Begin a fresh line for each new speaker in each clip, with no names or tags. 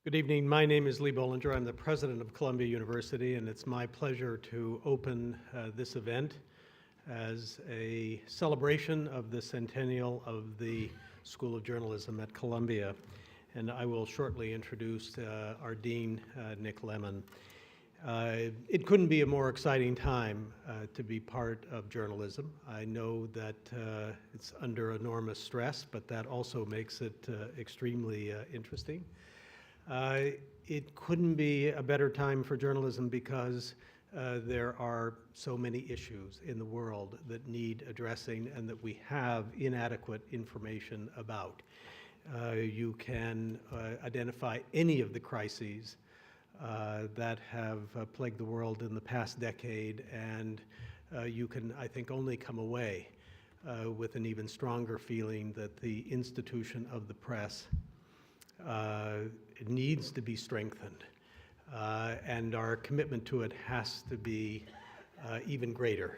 Good evening. My name is Lee Bollinger. I'm the president of Columbia University, and it's my pleasure to open this event as a celebration of the centennial of the School of Journalism at Columbia. And I will shortly introduce our dean, Nick Lemann. It couldn't be a more exciting time to be part of journalism. I know that it's under enormous stress, but that also makes it extremely interesting. It couldn't be a better time for journalism because there are so many issues in the world that need addressing and that we have inadequate information about. You can identify any of the crises that have plagued the world in the past decade, and you can, I think, only come away with an even stronger feeling that the institution of the press it needs to be strengthened, and our commitment to it has to be even greater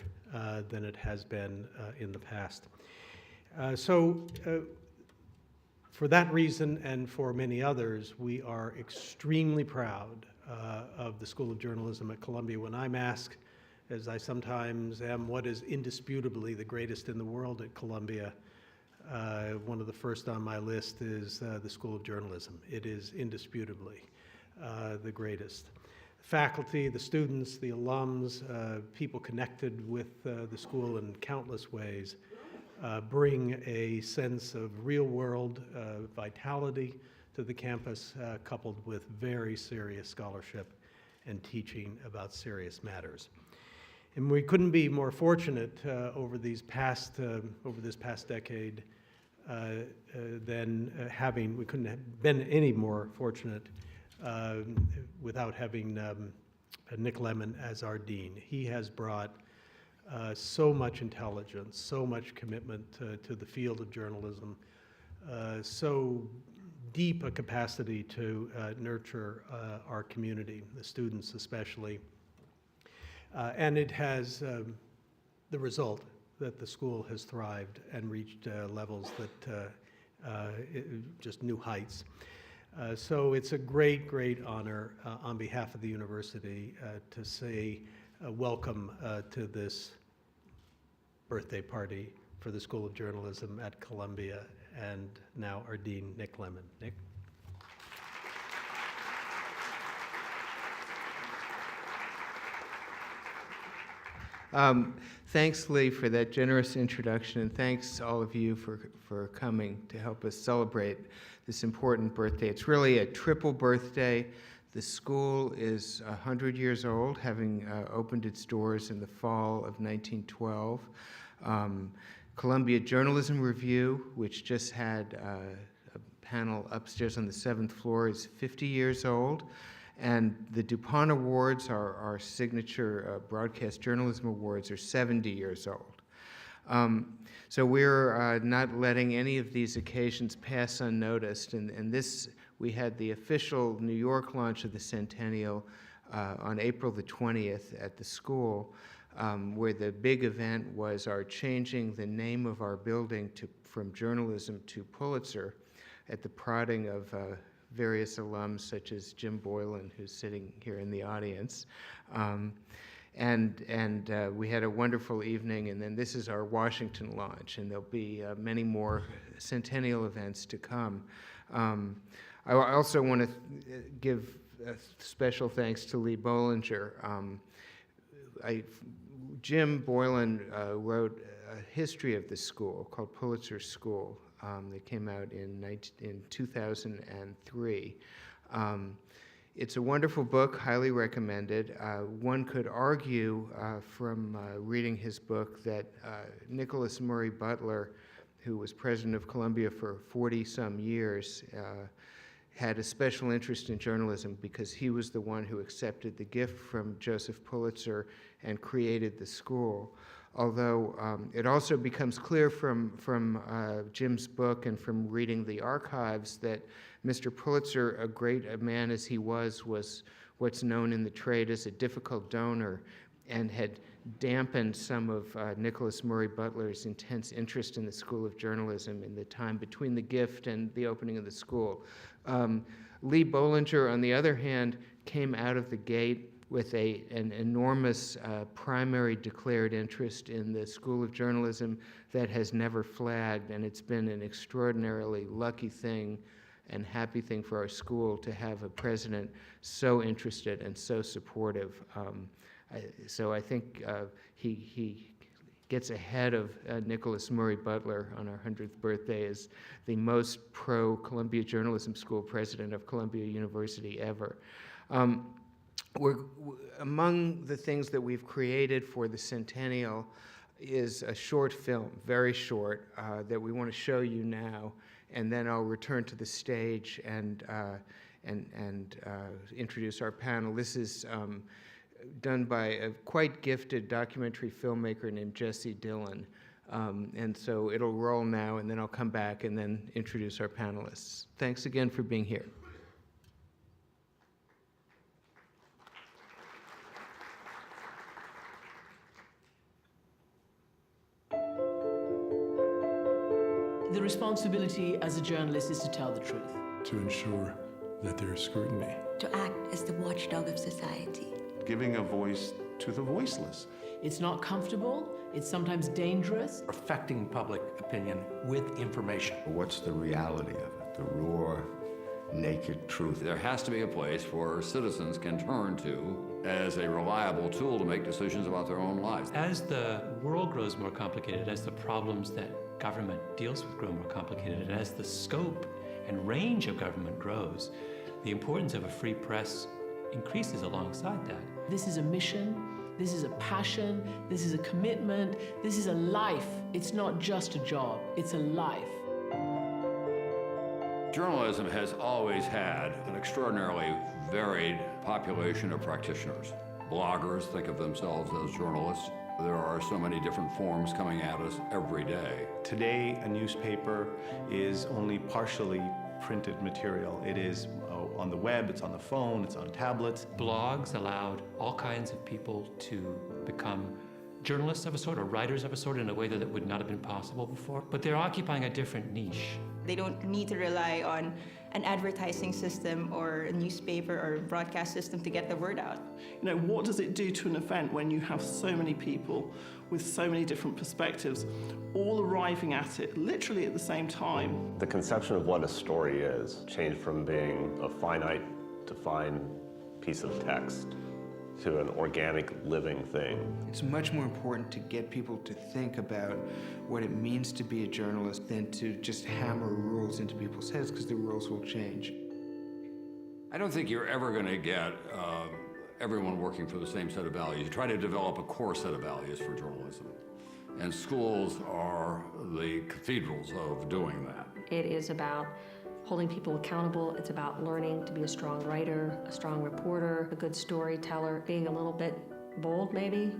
than it has been in the past. For that reason and for many others, we are extremely proud of the School of Journalism at Columbia. When I'm asked, as I sometimes am, what is indisputably the greatest in the world at Columbia, one of the first on my list is the School of Journalism. It is indisputably the greatest. The faculty, the students, the alums, people connected with the school in countless ways bring a sense of real-world vitality to the campus, coupled with very serious scholarship and teaching about serious matters. And we couldn't be more fortunate over this past decade we couldn't have been any more fortunate without having Nick Lemann as our dean. He has brought so much intelligence, so much commitment to the field of journalism, so deep a capacity to nurture our community, the students especially. And it has the result that the school has thrived and reached levels that just new heights. So it's a great, great honor on behalf of the university to say welcome to this birthday party for the School of Journalism at Columbia, and now our dean, Nick Lemann. Nick?
Thanks, Lee, for that generous introduction, and thanks to all of you for coming to help us celebrate this important birthday. It's really a triple birthday. The school is 100 years old, having opened its doors in the fall of 1912. Columbia Journalism Review, which just had a panel upstairs on the 7th floor, is 50 years old. And the DuPont Awards, our signature broadcast journalism awards, are 70 years old. So we're not letting any of these occasions pass unnoticed. And this, we had the official New York launch of the Centennial on April the 20th at the school, where the big event was our changing the name of our building from journalism to Pulitzer at the prodding of various alums such as Jim Boylan, who's sitting here in the audience. And we had a wonderful evening, and then this is our Washington launch, and there'll be many more Centennial events to come. I also want to give special thanks to Lee Bollinger. Jim Boylan wrote a history of the school called Pulitzer School. That came out in 2003. It's a wonderful book, highly recommended. One could argue from reading his book that Nicholas Murray Butler, who was president of Columbia for 40-some years, had a special interest in journalism because he was the one who accepted the gift from Joseph Pulitzer and created the school. Although it also becomes clear from Jim's book and from reading the archives that Mr. Pulitzer, a great a man as he was what's known in the trade as a difficult donor, and had dampened some of Nicholas Murray Butler's intense interest in the School of Journalism in the time between the gift and the opening of the school. Lee Bollinger, on the other hand, came out of the gate with an enormous primary declared interest in the School of Journalism that has never flagged, and it's been an extraordinarily lucky thing and happy thing for our school to have a president so interested and so supportive. So I think he gets ahead of Nicholas Murray Butler on our 100th birthday as the most pro-Columbia Journalism School president of Columbia University ever. Among the things that we've created for the Centennial is a short film, very short, that we want to show you now, and then I'll return to the stage and introduce our panel. This is done by a quite gifted documentary filmmaker named Jesse Dillon. And so it'll roll now, and then I'll come back and then introduce our panelists. Thanks again for being here.
The responsibility as a journalist is to tell the truth.
To ensure that there is scrutiny.
To act as the watchdog of society.
Giving a voice to the voiceless.
It's not comfortable, it's sometimes dangerous.
Affecting public opinion with information.
What's the reality of it? The raw, naked truth.
There has to be a place where citizens can turn to as a reliable tool to make decisions about their own lives.
As the world grows more complicated, as the problems that government deals with grow more complicated, and as the scope and range of government grows, the importance of a free press increases alongside that.
This is a mission, this is a passion, this is a commitment, this is a life. It's not just a job, it's a life.
Journalism has always had an extraordinarily varied population of practitioners. Bloggers think of themselves as journalists. There are so many different forms coming at us every day.
Today, a newspaper is only partially printed material. It is on the web, it's on the phone, it's on tablets.
Blogs allowed all kinds of people to become journalists of a sort or writers of a sort in a way that would not have been possible before, but they're occupying a different niche.
They don't need to rely on an advertising system or a newspaper or broadcast system to get the word out.
You know, what does it do to an event when you have so many people with so many different perspectives all arriving at it literally at the same time?
The conception of what a story is changed from being a finite, defined piece of text to an organic, living thing.
It's much more important to get people to think about what it means to be a journalist than to just hammer rules into people's heads, because the rules will change.
I don't think you're ever going to get everyone working for the same set of values. You try to develop a core set of values for journalism, and schools are the cathedrals of doing that.
It is about holding people accountable. It's about learning to be a strong writer, a strong reporter, a good storyteller, being a little bit bold maybe,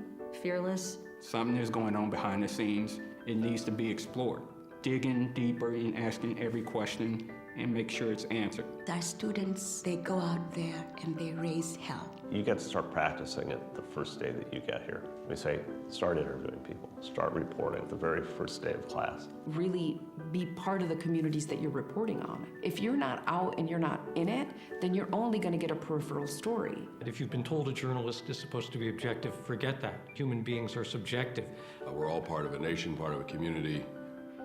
fearless.
Something is going on behind the scenes. It needs to be explored. Digging deeper and asking every question and make sure it's answered.
Our students, they go out there and they raise hell.
You get to start practicing it the first day that you get here. We say, start interviewing people, start reporting the very first day of class.
Really be part of the communities that you're reporting on. If you're not out and you're not in it, then you're only going to get a peripheral story.
If you've been told a journalist is supposed to be objective, forget that. Human beings are subjective.
We're all part of a nation, part of a community.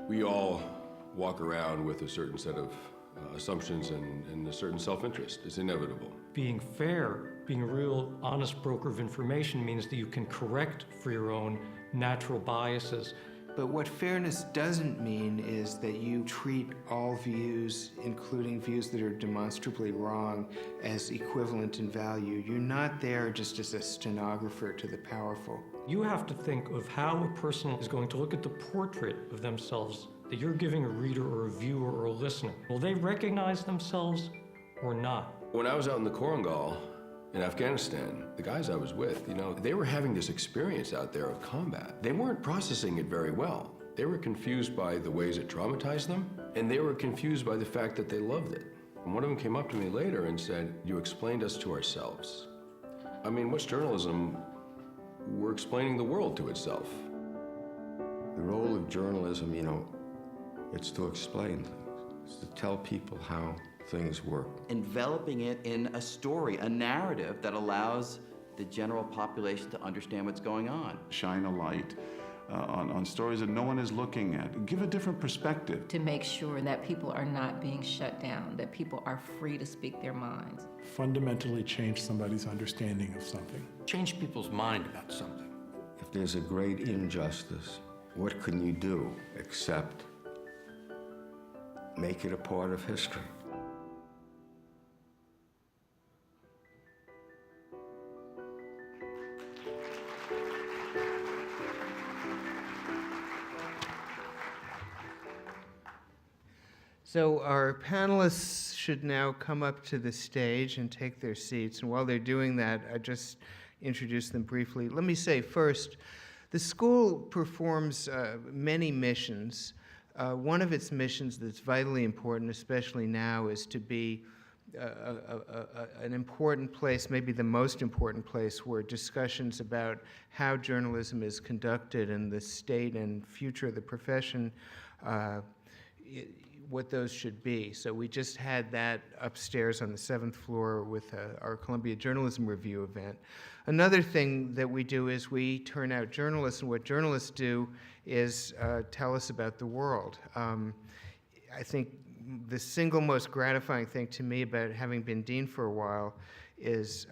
We all walk around with a certain set of assumptions and a certain self-interest. It's inevitable.
Being fair, being a real honest broker of information means that you can correct for your own natural biases.
But what fairness doesn't mean is that you treat all views, including views that are demonstrably wrong, as equivalent in value. You're not there just as a stenographer to the powerful.
You have to think of how a person is going to look at the portrait of themselves that you're giving a reader or a viewer or a listener. Will they recognize themselves or not?
When I was out in the Korangal in Afghanistan, the guys I was with, they were having this experience out there of combat. They weren't processing it very well. They were confused by the ways it traumatized them, and they were confused by the fact that they loved it. And one of them came up to me later and said, "You explained us to ourselves." I mean, what's journalism? We're explaining the world to itself.
The role of journalism, it's to explain things. It's to tell people how things work.
Enveloping it in a story, a narrative that allows the general population to understand what's going on.
Shine a light on stories that no one is looking at. Give a different perspective.
To make sure that people are not being shut down, that people are free to speak their minds.
Fundamentally change somebody's understanding of something.
Change people's mind about something.
If there's a great injustice, what can you do except make it a part of history?
So our panelists should now come up to the stage and take their seats. And while they're doing that, I just introduce them briefly. Let me say first, the school performs many missions. One of its missions that's vitally important, especially now, is to be an important place, maybe the most important place, where discussions about how journalism is conducted and the state and future of the profession, what those should be. So we just had that upstairs on the 7th floor with our Columbia Journalism Review event. Another thing that we do is we turn out journalists, and what journalists do is tell us about the world. I think the single most gratifying thing to me about having been dean for a while is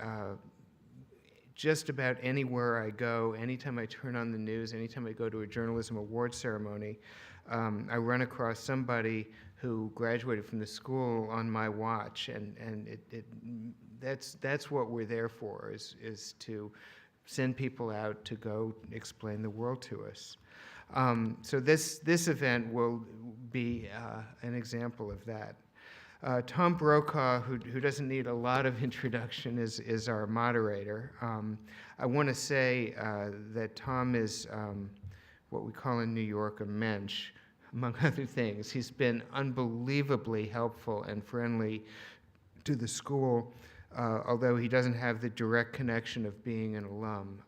just about anywhere I go, anytime I turn on the news, anytime I go to a journalism award ceremony, I run across somebody who graduated from the school on my watch, and that's what we're there for, is to send people out to go explain the world to us. So this event will be an example of that. Tom Brokaw, who doesn't need a lot of introduction, is our moderator. I want to say that Tom is what we call in New York a mensch, among other things. He's been unbelievably helpful and friendly to the school, although he doesn't have the direct connection of being an alum.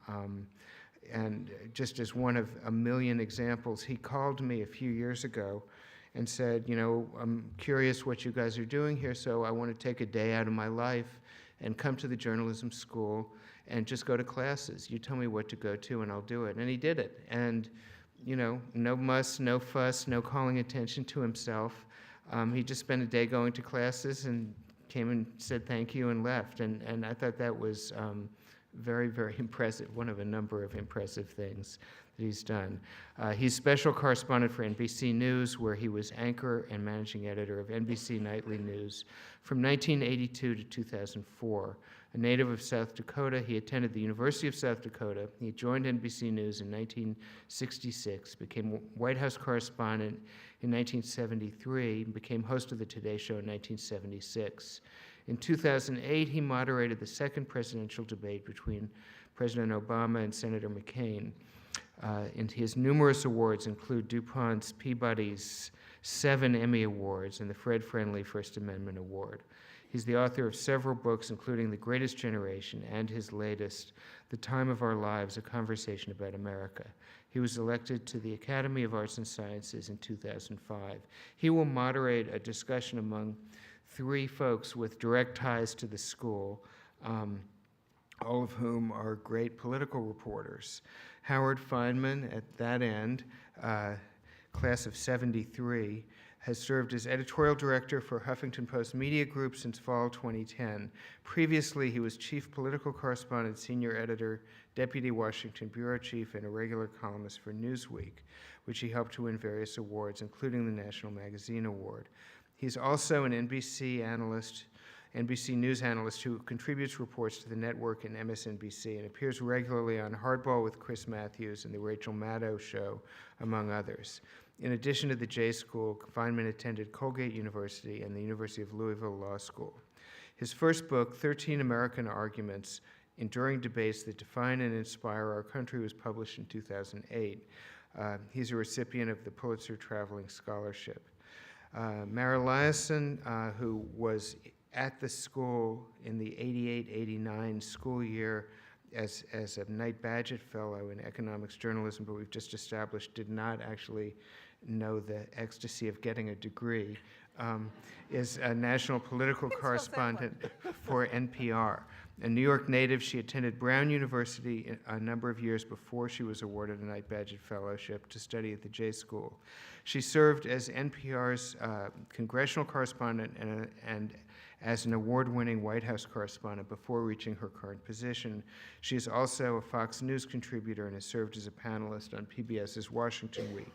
And just as one of a million examples, he called me a few years ago and said, you know, I'm curious what you guys are doing here, so I want to take a day out of my life and come to the journalism school and just go to classes. You tell me what to go to and I'll do it. And he did it. And you know, no muss, no fuss, no calling attention to himself. He just spent a day going to classes and came and said thank you and left. And I thought that was very, very impressive, one of a number of impressive things that he's done. He's special correspondent for NBC News, where he was anchor and managing editor of NBC Nightly News from 1982 to 2004. A native of South Dakota, he attended the University of South Dakota. He joined NBC News in 1966, became White House correspondent in 1973, and became host of the Today Show in 1976. In 2008, he moderated the second presidential debate between President Obama and Senator McCain. And his numerous awards include DuPont's Peabody's 7 Emmy Awards and the Fred Friendly First Amendment Award. He's the author of several books, including The Greatest Generation and his latest, The Time of Our Lives, A Conversation About America. He was elected to the Academy of Arts and Sciences in 2005. He will moderate a discussion among 3 folks with direct ties to the school, all of whom are great political reporters. Howard Fineman, at that end, class of 73, has served as editorial director for Huffington Post Media Group since fall 2010. Previously, he was chief political correspondent, senior editor, deputy Washington bureau chief, and a regular columnist for Newsweek, which he helped to win various awards, including the National Magazine Award. He's also an NBC analyst, NBC News analyst who contributes reports to the network and MSNBC and appears regularly on Hardball with Chris Matthews and The Rachel Maddow Show, among others. In addition to the J School, Fineman attended Colgate University and the University of Louisville Law School. His first book, 13 American Arguments, Enduring Debates That Define and Inspire Our Country, was published in 2008. He's a recipient of the Pulitzer Traveling Scholarship. Mara Liasson, who was at the school in the 88-89 school year as a Knight Bagehot Fellow in economics journalism, but we've just established did not actually know the ecstasy of getting a degree. is a national political correspondent for NPR. A New York native, she attended Brown University a number of years before she was awarded a Knight Badgett Fellowship to study at the J School. She served as NPR's congressional correspondent and as an award-winning White House correspondent before reaching her current position. She is also a Fox News contributor and has served as a panelist on PBS's Washington Week.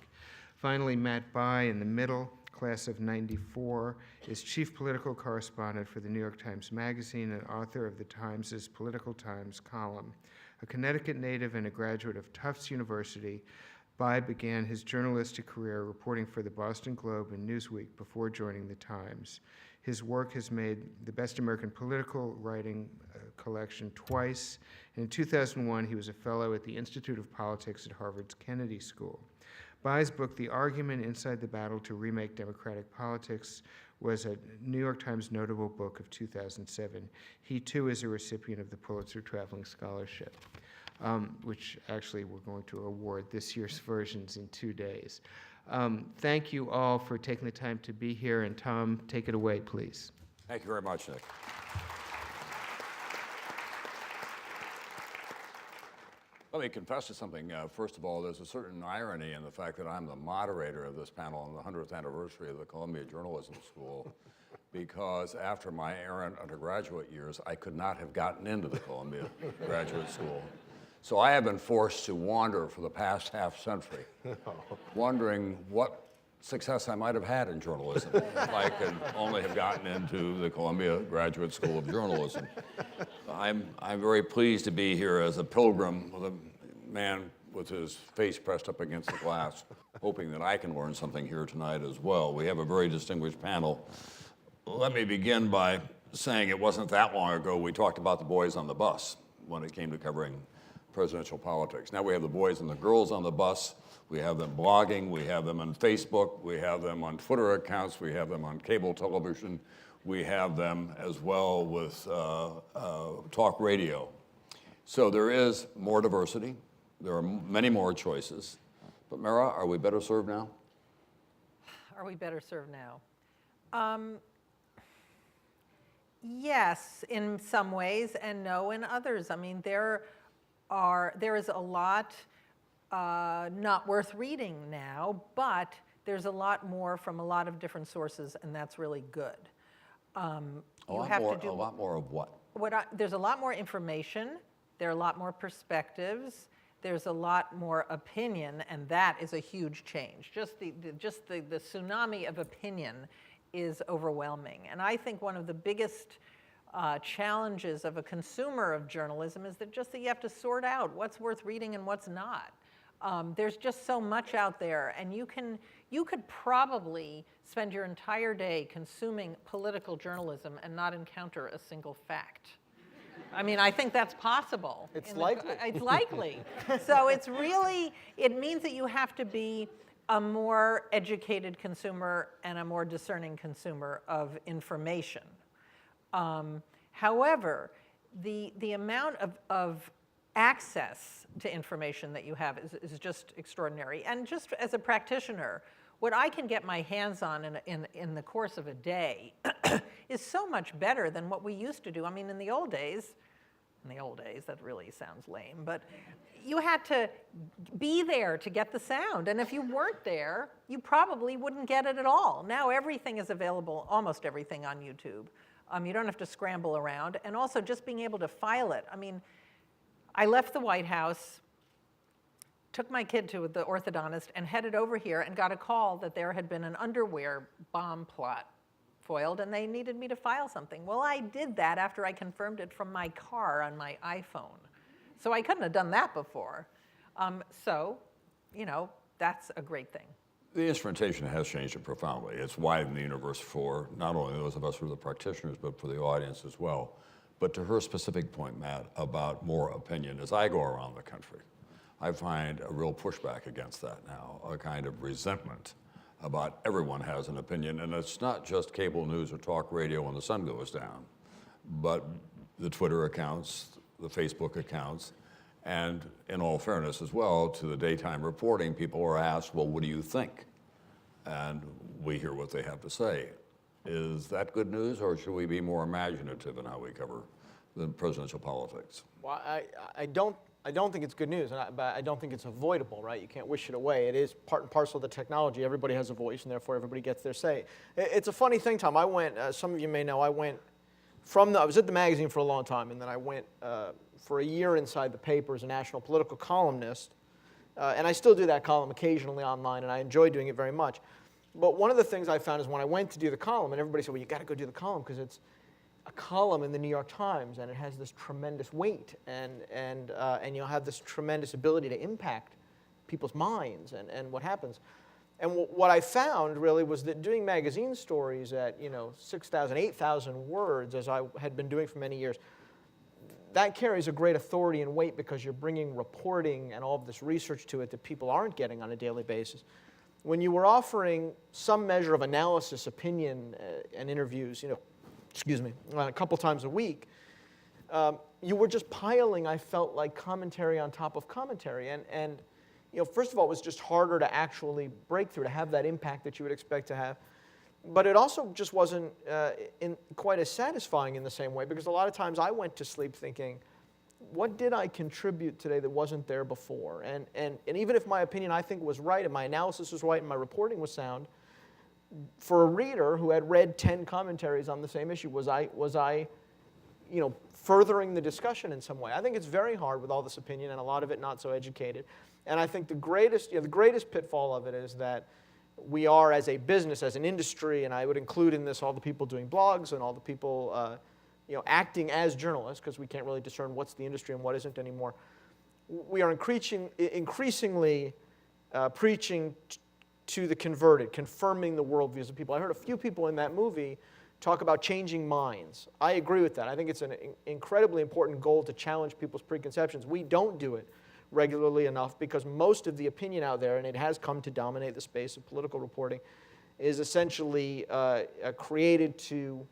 Finally, Matt Bai, in the middle, class of '94, is chief political correspondent for the New York Times Magazine and author of the Times' Political Times column. A Connecticut native and a graduate of Tufts University, Bai began his journalistic career reporting for the Boston Globe and Newsweek before joining the Times. His work has made the Best American Political Writing collection twice. And in 2001, he was a fellow at the Institute of Politics at Harvard's Kennedy School. Bai's book, The Argument Inside the Battle to Remake Democratic Politics, was a New York Times notable book of 2007. He, too, is a recipient of the Pulitzer Traveling Scholarship, which actually we're going to award this year's versions in 2 days. Thank you all for taking the time to be here, and Tom, take it away, please.
Thank you very much, Nick. Let me confess to something. First of all, there's a certain irony in the fact that I'm the moderator of this panel on the 100th anniversary of the Columbia Journalism School, because after my errant undergraduate years, I could not have gotten into the Columbia Graduate School. So I have been forced to wander for the past half century, wondering what success I might have had in journalism if I could only have gotten into the Columbia Graduate School of Journalism. I'm very pleased to be here as a pilgrim with a man with his face pressed up against the glass, hoping that I can learn something here tonight as well. We have a very distinguished panel. Let me begin by saying it wasn't that long ago we talked about the boys on the bus when it came to covering presidential politics. Now we have the boys and the girls on the bus. We have them blogging, we have them on Facebook, we have them on Twitter accounts, we have them on cable television, we have them as well with talk radio. So there is more diversity, there are many more choices. But Mara, are we better served now?
Are we better served now? Yes, in some ways, and no in others. I mean, there is a lot not worth reading now, but there's a lot more from a lot of different sources, and that's really good.
A lot more of what?
There's a lot more information, there are a lot more perspectives, there's a lot more opinion, and that is a huge change. Just the tsunami of opinion is overwhelming. And I think one of the biggest challenges of a consumer of journalism is that you have to sort out what's worth reading and what's not. There's just so much out there, and you could probably spend your entire day consuming political journalism and not encounter a single fact. I mean, I think that's possible.
It's likely.
It's likely. So it means that you have to be a more educated consumer and a more discerning consumer of information. However, the amount of access to information that you have is just extraordinary. And just as a practitioner, what I can get my hands on in the course of a day is so much better than what we used to do. I mean, in the old days, that really sounds lame, but you had to be there to get the sound. And if you weren't there, you probably wouldn't get it at all. Now everything is available, almost everything on YouTube. You don't have to scramble around. And also just being able to file it. I mean, I left the White House, took my kid to the orthodontist, and headed over here and got a call that there had been an underwear bomb plot foiled, and they needed me to file something. Well, I did that after I confirmed it from my car on my iPhone. So I couldn't have done that before. That's a great thing.
The instrumentation has changed it profoundly. It's widened the universe for not only those of us who are the practitioners, but for the audience as well. But to her specific point, Matt, about more opinion, as I go around the country, I find a real pushback against that now, a kind of resentment about everyone has an opinion. And it's not just cable news or talk radio when the sun goes down, but the Twitter accounts, the Facebook accounts, and in all fairness as well, to the daytime reporting, people are asked, well, what do you think? And we hear what they have to say. Is that good news, or should we be more imaginative in how we cover the presidential politics?
Well, I don't think it's good news, but I don't think it's avoidable, right? You can't wish it away. It is part and parcel of the technology. Everybody has a voice, and therefore everybody gets their say. It's a funny thing, Tom. I went, some of you may know, I was at the magazine for a long time, and then I went for a year inside the paper as a national political columnist. And I still do that column occasionally online, and I enjoy doing it very much. But one of the things I found is when I went to do the column, and everybody said, well, you got to go do the column because it's a column in the New York Times, and it has this tremendous weight, and you'll have this tremendous ability to impact people's minds and what happens. And what I found really was that doing magazine stories at 6,000, 8,000 words, as I had been doing for many years, that carries a great authority and weight because you're bringing reporting and all of this research to it that people aren't getting on a daily basis. When you were offering some measure of analysis, opinion, and interviews, a couple times a week, you were just piling, I felt like, commentary on top of commentary. And first of all, it was just harder to actually break through, to have that impact that you would expect to have. But it also just wasn't quite as satisfying in the same way, because a lot of times I went to sleep thinking, what did I contribute today that wasn't there before? And even if my opinion, I think, was right, and my analysis was right, and my reporting was sound, for a reader who had read 10 commentaries on the same issue, was I furthering the discussion in some way? I think it's very hard with all this opinion, and a lot of it not so educated. And I think the greatest pitfall of it is that we are, as a business, as an industry, and I would include in this all the people doing blogs and all the people acting as journalists, because we can't really discern what's the industry and what isn't anymore. We are increasingly preaching to the converted, confirming the worldviews of people. I heard a few people in that movie talk about changing minds. I agree with that. I think it's an incredibly important goal to challenge people's preconceptions. We don't do it regularly enough because most of the opinion out there, and it has come to dominate the space of political reporting, is essentially created to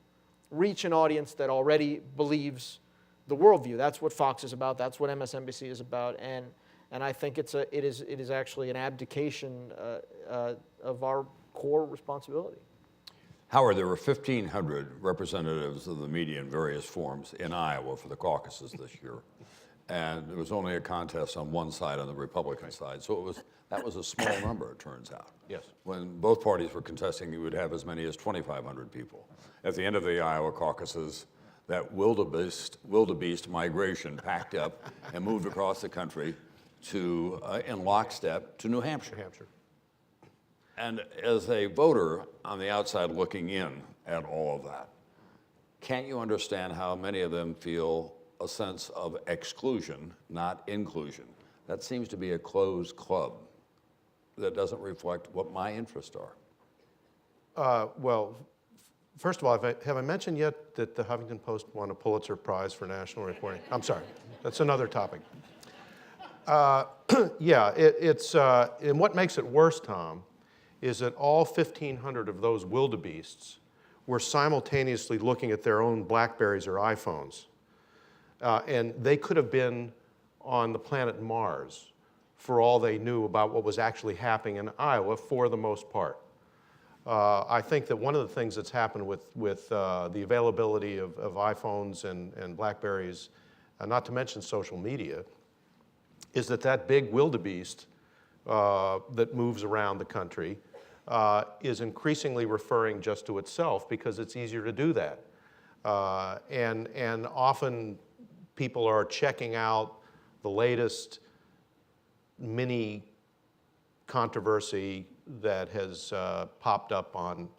reach an audience that already believes the worldview. That's what Fox is about. That's what MSNBC is about. And I think it is actually an abdication of our core responsibility.
Howard, there were 1,500 representatives of the media in various forms in Iowa for the caucuses this year. And there was only a contest on one side, on the Republican side. So that was a small number, it turns out.
Yes.
When both parties were contesting, you would have as many as 2,500 people. At the end of the Iowa caucuses, that wildebeest migration packed up and moved across the country to, in lockstep, to New Hampshire. And as a voter on the outside looking in at all of that, can't you understand how many of them feel a sense of exclusion, not inclusion? That seems to be a closed club that doesn't reflect what my interests are.
Well, first of all, have I mentioned yet that the Huffington Post won a Pulitzer Prize for national reporting? I'm sorry, that's another topic. And what makes it worse, Tom, is that all 1,500 of those wildebeests were simultaneously looking at their own BlackBerries or iPhones. And they could have been on the planet Mars for all they knew about what was actually happening in Iowa for the most part. I think that one of the things that's happened with the availability of iPhones and BlackBerries, not to mention social media, is that big wildebeest that moves around the country is increasingly referring just to itself because it's easier to do that. And often people are checking out the latest mini controversy that has popped up on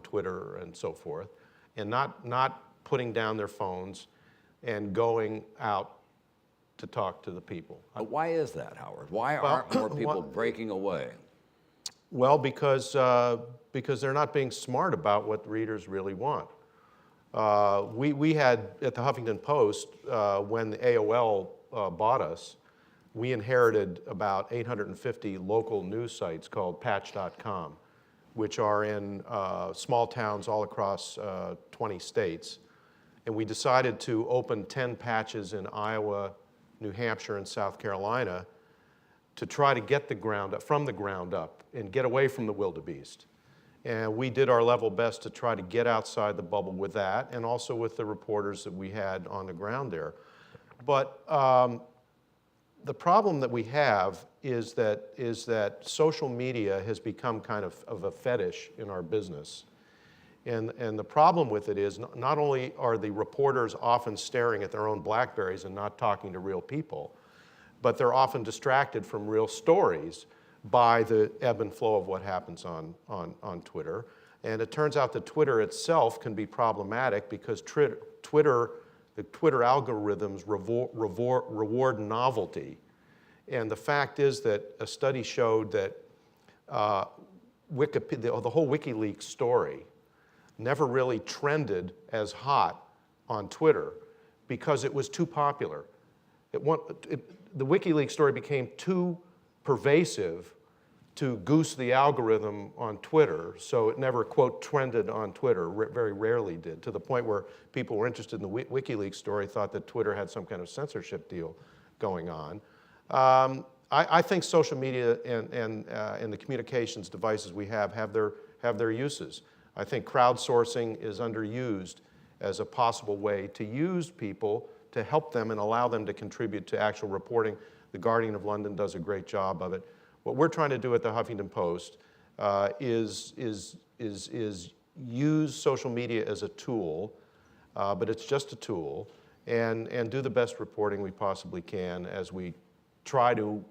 Twitter and so forth, and not putting down their phones and going out to talk to the people.
But why is that, Howard? Why aren't more people breaking away?
Well, because they're not being smart about what readers really want. We had, at the Huffington Post, when the AOL bought us, we inherited about 850 local news sites called patch.com, which are in small towns all across 20 states. And we decided to open 10 patches in Iowa, New Hampshire, and South Carolina to try to get from the ground up and get away from the wildebeest. And we did our level best to try to get outside the bubble with that, and also with the reporters that we had on the ground there. But the problem that we have is that social media has become kind of a fetish in our business. And the problem with it is not only are the reporters often staring at their own BlackBerries and not talking to real people, but they're often distracted from real stories by the ebb and flow of what happens on Twitter. And it turns out that Twitter itself can be problematic because the Twitter algorithms reward novelty. And the fact is that a study showed that Wikipedia, the whole WikiLeaks story never really trended as hot on Twitter because it was too popular. The WikiLeaks story became too pervasive to goose the algorithm on Twitter, so it never, quote, trended on Twitter, very rarely did, to the point where people were interested in the WikiLeaks story, thought that Twitter had some kind of censorship deal going on. I think social media and the communications devices we have their uses. I think crowdsourcing is underused as a possible way to use people to help them and allow them to contribute to actual reporting. The Guardian of London does a great job of it. What we're trying to do at the Huffington Post is use social media as a tool, but it's just a tool, and do the best reporting we possibly can as we try to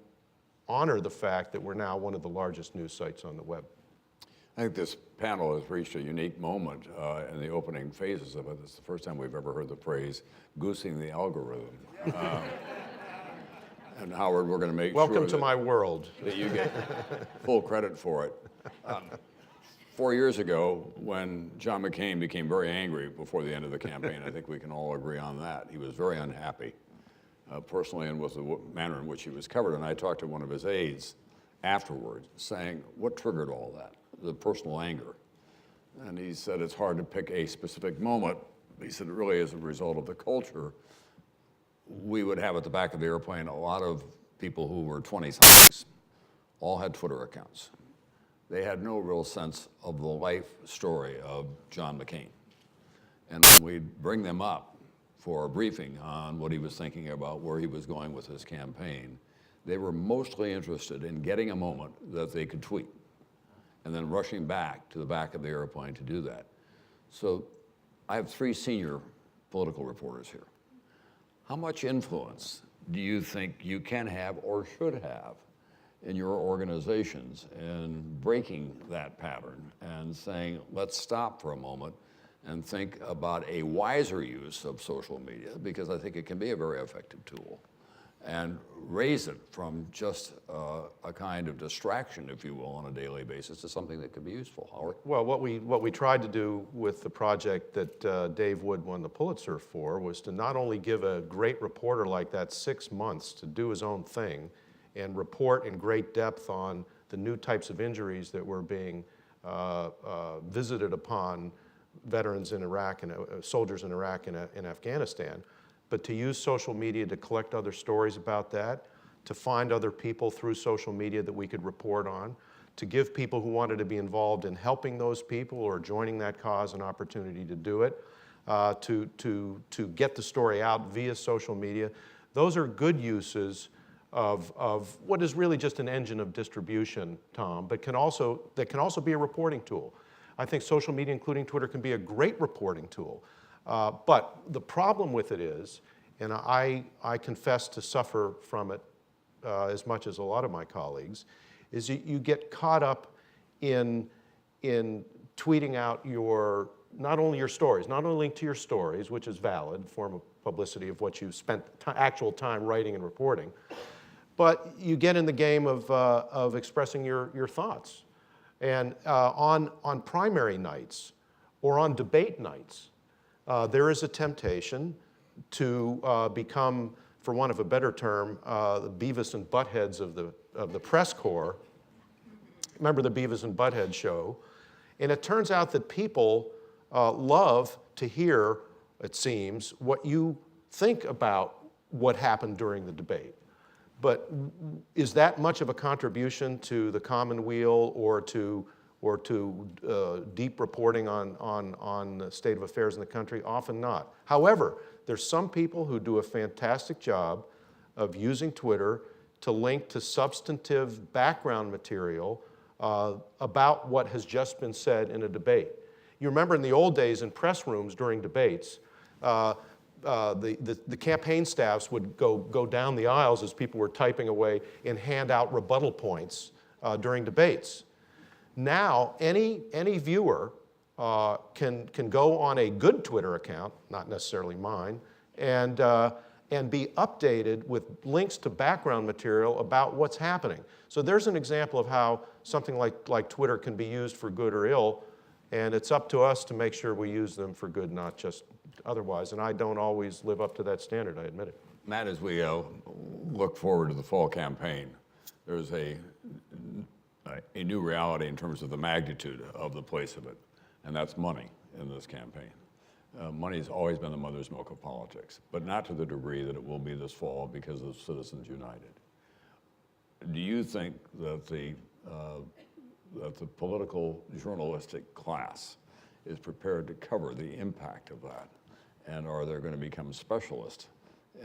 honor the fact that we're now one of the largest news sites on the web.
I think this panel has reached a unique moment in the opening phases of it. It's the first time we've ever heard the phrase goosing the algorithm. And Howard, we're going to make
Welcome to my world.
That you get full credit for it. 4 years ago, when John McCain became very angry before the end of the campaign, I think we can all agree on that. He was very unhappy, personally, and with the manner in which he was covered. And I talked to one of his aides afterwards, saying, what triggered all that? The personal anger. And he said it's hard to pick a specific moment. He said it really is a result of the culture. We would have at the back of the airplane a lot of people who were 20-somethings, all had Twitter accounts. They had no real sense of the life story of John McCain. And when we'd bring them up for a briefing on what he was thinking about, where he was going with his campaign, they were mostly interested in getting a moment that they could tweet and then rushing back to the back of the airplane to do that. So I have 3 senior political reporters here. How much influence do you think you can have or should have in your organizations in breaking that pattern and saying, let's stop for a moment and think about a wiser use of social media, because I think it can be a very effective tool, and raise it from just a kind of distraction, if you will, on a daily basis to something that could be useful. Howard?
Well, what we tried to do with the project that Dave Wood won the Pulitzer for was to not only give a great reporter like that 6 months to do his own thing and report in great depth on the new types of injuries that were being visited upon veterans in Iraq and soldiers in Iraq and Afghanistan, but to use social media to collect other stories about that, to find other people through social media that we could report on, to give people who wanted to be involved in helping those people or joining that cause an opportunity to do it, to get the story out via social media. Those are good uses of what is really just an engine of distribution, Tom, but that can also be a reporting tool. I think social media, including Twitter, can be a great reporting tool. But the problem with it is, and I confess to suffer from it as much as a lot of my colleagues, is you get caught up in tweeting out not only your stories, not only linked to your stories, which is valid, form of publicity of what you've spent actual time writing and reporting, but you get in the game of expressing your thoughts. And on primary nights or on debate nights, there is a temptation to become, for want of a better term, the Beavis and Buttheads of the press corps. Remember the Beavis and Butthead show? And it turns out that people love to hear, it seems, what you think about what happened during the debate. But is that much of a contribution to the common weal or to or to deep reporting on the state of affairs in the country? Often not. However, there's some people who do a fantastic job of using Twitter to link to substantive background material about what has just been said in a debate. You remember in the old days in press rooms during debates, the campaign staffs would go down the aisles as people were typing away and hand out rebuttal points during debates. Now, any viewer can go on a good Twitter account, not necessarily mine, and be updated with links to background material about what's happening. So there's an example of how something like Twitter can be used for good or ill, and it's up to us to make sure we use them for good, not just otherwise. And I don't always live up to that standard, I admit it.
Matt, as we look forward to the fall campaign, there's a new reality in terms of the magnitude of the place of it, and that's money in this campaign. Money has always been the mother's milk of politics, but not to the degree that it will be this fall because of Citizens United. Do you think that the political journalistic class is prepared to cover the impact of that? And are they going to become specialists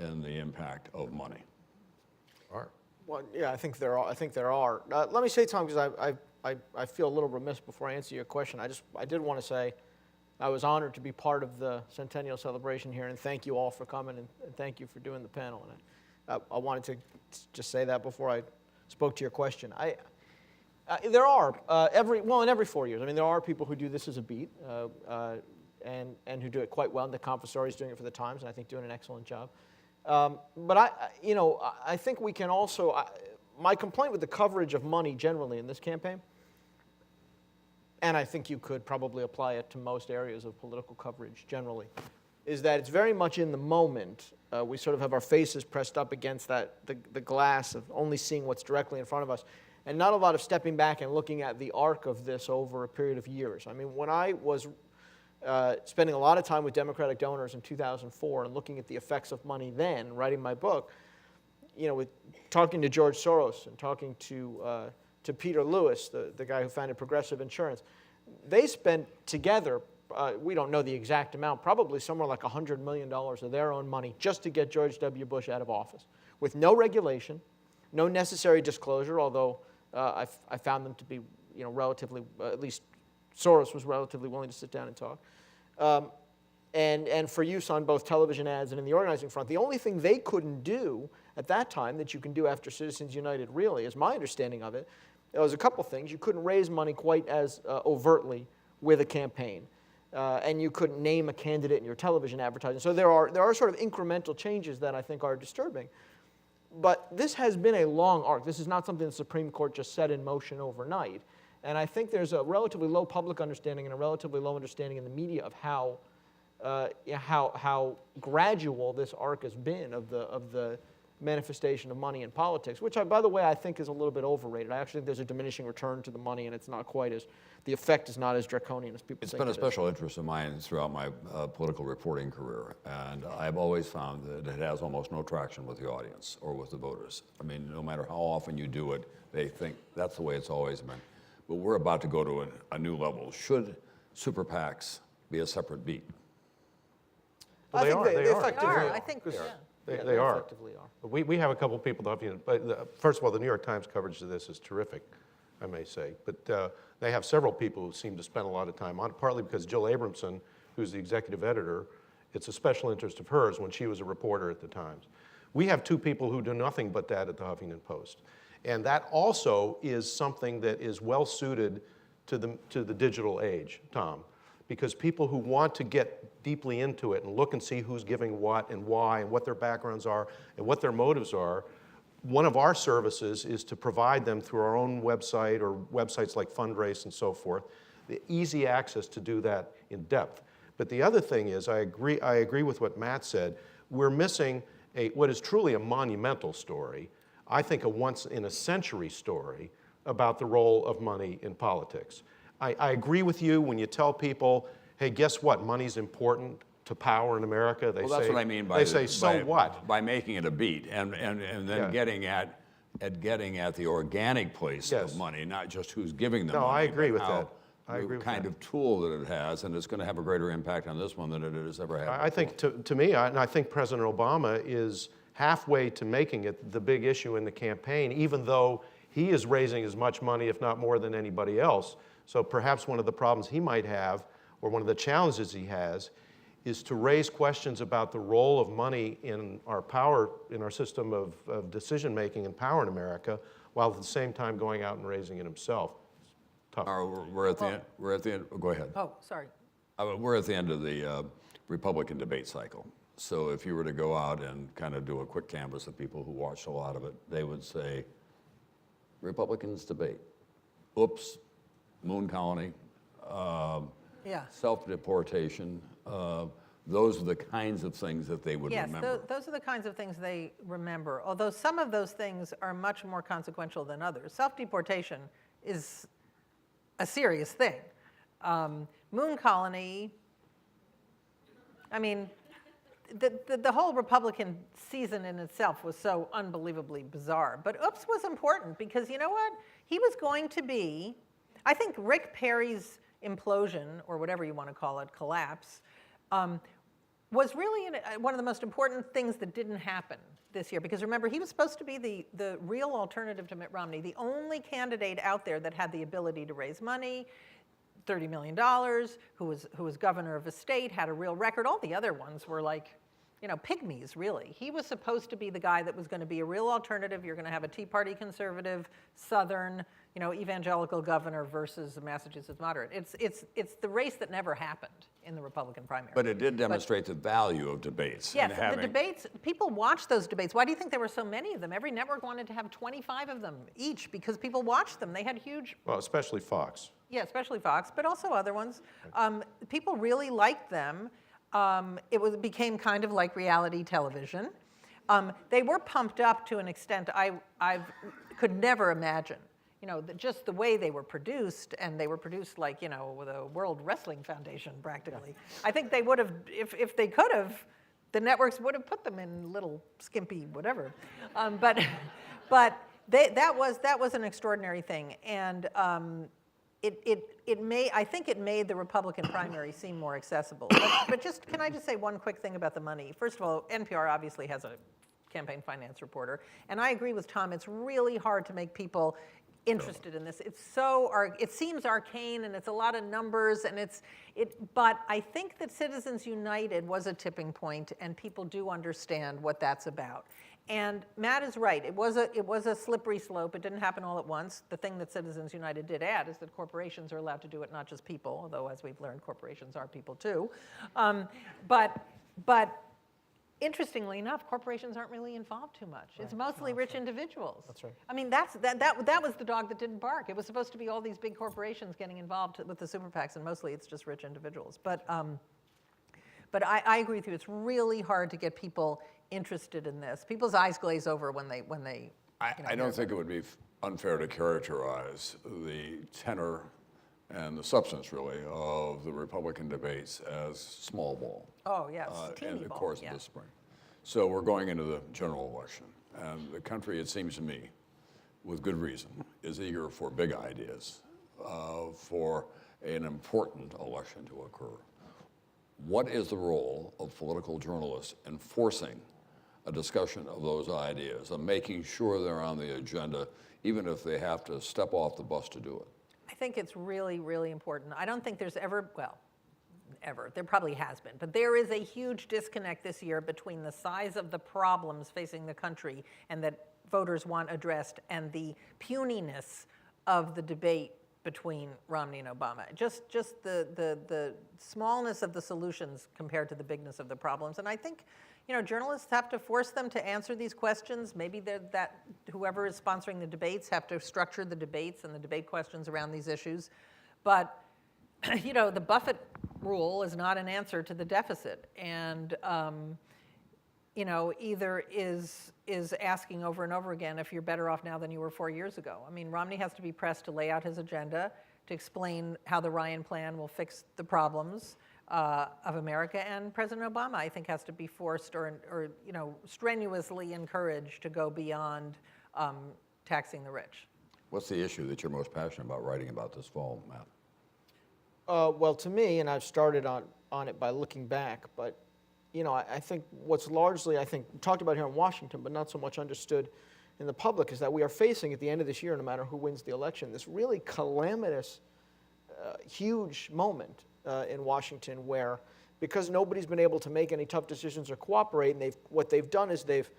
in the impact of money?
Well, yeah, I think there are. Let me say, Tom, because I feel a little remiss before I answer your question. I did want to say I was honored to be part of the Centennial celebration here, and thank you all for coming, and thank you for doing the panel. And I wanted to just say that before I spoke to your question. There are, in every 4 years, I mean, there are people who do this as a beat, and who do it quite well. Nick Confessori's doing it for the Times, and I think doing an excellent job. But I think we can also, my complaint with the coverage of money generally in this campaign, and I think you could probably apply it to most areas of political coverage generally, is that it's very much in the moment. We sort of have our faces pressed up against the glass of only seeing what's directly in front of us, and not a lot of stepping back and looking at the arc of this over a period of years. I mean, when I was spending a lot of time with Democratic donors in 2004 and looking at the effects of money then, writing my book, with talking to George Soros and talking to Peter Lewis, the guy who founded Progressive Insurance, they spent together, we don't know the exact amount, probably somewhere like $100 million of their own money just to get George W. Bush out of office, with no regulation, no necessary disclosure, although I found them to be relatively, at least Soros was relatively willing to sit down and talk. And for use on both television ads and in the organizing front. The only thing they couldn't do at that time that you can do after Citizens United, really, is my understanding of it, there was a couple things. You couldn't raise money quite as overtly with a campaign. And you couldn't name a candidate in your television advertising. So there are sort of incremental changes that I think are disturbing. But this has been a long arc. This is not something the Supreme Court just set in motion overnight. And I think there's a relatively low public understanding and a relatively low understanding in the media of how gradual this arc has been of the manifestation of money in politics, which, by the way, I think is a little bit overrated. I actually think there's a diminishing return to the money, and it's not quite as, the effect is not as draconian as people think.
It's been a special interest of mine throughout my political reporting career, and I've always found that it has almost no traction with the audience or with the voters. I mean, no matter how often you do it, they think that's the way it's always been. But we're about to go to a new level. Should super PACs be a separate beat?
Well, they effectively are.
I think
they are. Effectively are. We have a couple of people, first of all, the New York Times coverage of this is terrific, I may say. But they have several people who seem to spend a lot of time on it, partly because Jill Abramson, who's the executive editor, it's a special interest of hers when she was a reporter at the Times. We have two people who do nothing but that at the Huffington Post. And that also is something that is well suited to the digital age, Tom, because people who want to get deeply into it and look and see who's giving what and why and what their backgrounds are and what their motives are, one of our services is to provide them through our own website or websites like Fundraise and so forth, the easy access to do that in depth. But the other thing is, I agree with what Matt said, we're missing what is truly a monumental story, I think a once-in-a-century story about the role of money in politics. I agree with you when you tell people, hey, guess what, money's important to power in America.
That's what I mean by
so what?
By making it a beat and then getting at at getting at the organic place of money, not just who's giving the
No,
money.
I agree
but
with
how
that. I agree with
kind
that.
of tool that it has, and it's going to have a greater impact on this one than it has ever had.
I think, to me, and I think President Obama is halfway to making it the big issue in the campaign, even though he is raising as much money, if not more, than anybody else. So perhaps one of the problems he might have, or one of the challenges he has, is to raise questions about the role of money in our power, in our system of decision-making and power in America, while at the same time going out and raising it himself. Tough.
We're at the end. We're at the end. Go ahead.
Oh, sorry.
We're at the end of the Republican debate cycle. So if you were to go out and kind of do a quick canvass of people who watched a lot of it, they would say, Republicans debate. Oops, moon colony, self-deportation. Those are the kinds of things that they would remember.
Yes, those are the kinds of things they remember, although some of those things are much more consequential than others. Self-deportation is a serious thing. Moon colony, I mean, the whole Republican season in itself was so unbelievably bizarre. But oops was important because you know what? He was going to be, I think Rick Perry's implosion, or whatever you want to call it, collapse, was really one of the most important things that didn't happen this year. Because remember, he was supposed to be the real alternative to Mitt Romney, the only candidate out there that had the ability to raise money, $30 million, who was governor of a state, had a real record. All the other ones were like, you know, pygmies, really. He was supposed to be the guy that was going to be a real alternative. You're going to have a Tea Party conservative, Southern, you know, evangelical governor versus a Massachusetts moderate. It's the race that never happened in the Republican primary.
But it did demonstrate the value of debates.
Yes, the debates, people watched those debates. Why do you think there were so many of them? Every network wanted to have 25 of them each because people watched them. They had huge...
Well, especially Fox.
Yeah, especially Fox, but also other ones. People really liked them. It became kind of like reality television. They were pumped up to an extent I could never imagine. You know, just the way they were produced, and they were produced like, you know, with a World Wrestling Foundation practically. I think they would have, if they could have, the networks would have put them in little skimpy whatever. But that was an extraordinary thing, and I think it made the Republican primary seem more accessible. But just, can I just say one quick thing about the money? First of all, NPR obviously has a campaign finance reporter, and I agree with Tom. It's really hard to make people interested in this. It seems arcane, and it's a lot of numbers, and but I think that Citizens United was a tipping point, and people do understand what that's about. And Matt is right. It was a slippery slope. It didn't happen all at once. The thing that Citizens United did add is that corporations are allowed to do it, not just people, although as we've learned, corporations are people too. But interestingly enough, corporations aren't really involved too much. It's mostly rich individuals. That's right. I mean, that was the dog that didn't bark. It was supposed to be all these big corporations getting involved with the super PACs, and mostly it's just rich individuals. But I agree with you. It's really hard to get people interested in this. People's eyes glaze over when they.
I don't think it would be unfair to characterize the tenor and the substance, really, of the Republican debates as small ball.
Oh, yes,
in the course of the spring. So we're going into the general election, and the country, it seems to me, with good reason, is eager for big ideas, for an important election to occur. What is the role of political journalists in forcing a discussion of those ideas and making sure they're on the agenda, even if they have to step off the bus to do it?
I think it's really, really important. I don't think there's ever, there probably has been, but there is a huge disconnect this year between the size of the problems facing the country and that voters want addressed and the puniness of the debate between Romney and Obama. Just the smallness of the solutions compared to the bigness of the problems. And I think, you know, journalists have to force them to answer these questions. Maybe whoever is sponsoring the debates have to structure the debates and the debate questions around these issues. But, you know, the Buffett rule is not an answer to the deficit. And, you know, either is asking over and over again if you're better off now than you were 4 years ago. I mean, Romney has to be pressed to lay out his agenda, to explain how the Ryan plan will fix the problems of America, and President Obama, I think, has to be forced or you know, strenuously encouraged to go beyond taxing the rich.
What's the issue that you're most passionate about writing about this fall, Matt?
Well, to me, and I've started on it by looking back, but I think what's largely, talked about here in Washington, but not so much understood in the public, is that we are facing at the end of this year, no matter who wins the election, this really calamitous, huge moment in Washington where, because nobody's been able to make any tough decisions or cooperate, and what they've done is they've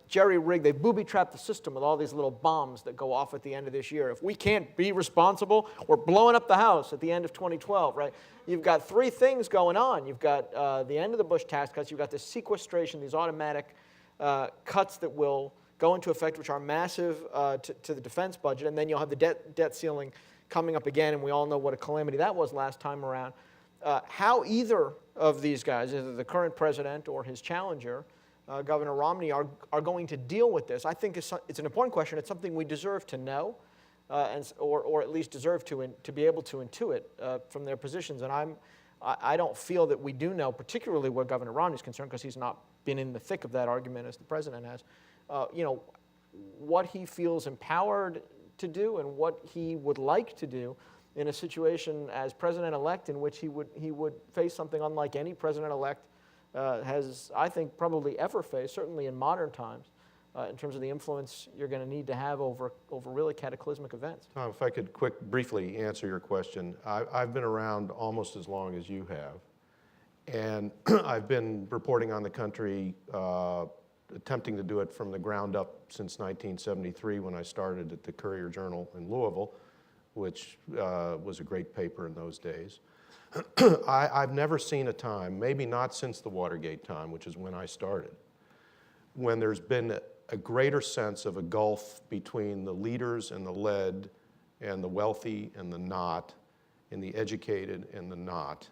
jerry-rigged, they've booby-trapped the system with all these little bombs that go off at the end of this year. If we can't be responsible, we're blowing up the House at the end of 2012, right? You've got three things going on. You've got the end of the Bush tax cuts. You've got this sequestration, these automatic cuts that will go into effect, which are massive to the defense budget, and then you'll have the debt ceiling coming up again, and we all know what a calamity that was last time around. How either of these guys, either the current president or his challenger, Governor Romney, are going to deal with this, I think it's an important question. It's something we deserve to know, or at least deserve to be able to intuit from their positions. And I don't feel that we do know, particularly where Governor Romney's concerned, because he's not been in the thick of that argument as the president has, what he feels empowered to do and what he would like to do in a situation as president-elect in which he would face something unlike any president-elect has, I think, probably ever faced, certainly in modern times, in terms of the influence you're going to need to have over really cataclysmic events.
Tom, if I could briefly answer your question. I've been around almost as long as you have, and I've been reporting on the country, attempting to do it from the ground up since 1973 when I started at the Courier-Journal in Louisville, which was a great paper in those days. I've never seen a time, maybe not since the Watergate time, which is when I started, when there's been a greater sense of a gulf between the leaders and the led, and the wealthy and the not, and the educated and the not.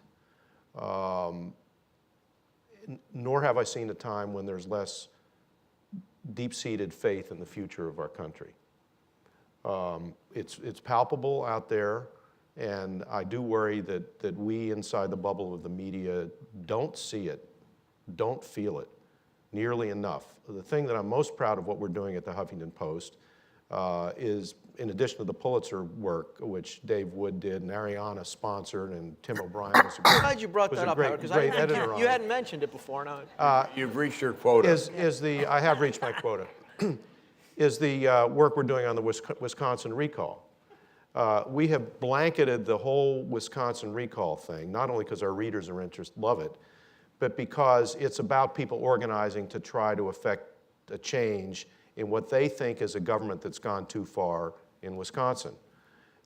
Nor have I seen a time when there's less deep-seated faith in the future of our country. It's palpable out there. And I do worry that we inside the bubble of the media don't see it, don't feel it nearly enough. The thing that I'm most proud of what we're doing at the Huffington Post is, in addition to the Pulitzer work, which Dave Wood did and Ariana sponsored and Tim O'Brien was a great,
I'm glad you brought that up, Howard, because you hadn't mentioned it before. No.
You've reached your quota.
I have reached my quota. Is the work we're doing on the Wisconsin recall. We have blanketed the whole Wisconsin recall thing, not only because our readers are love it, but because it's about people organizing to try to effect a change in what they think is a government that's gone too far in Wisconsin.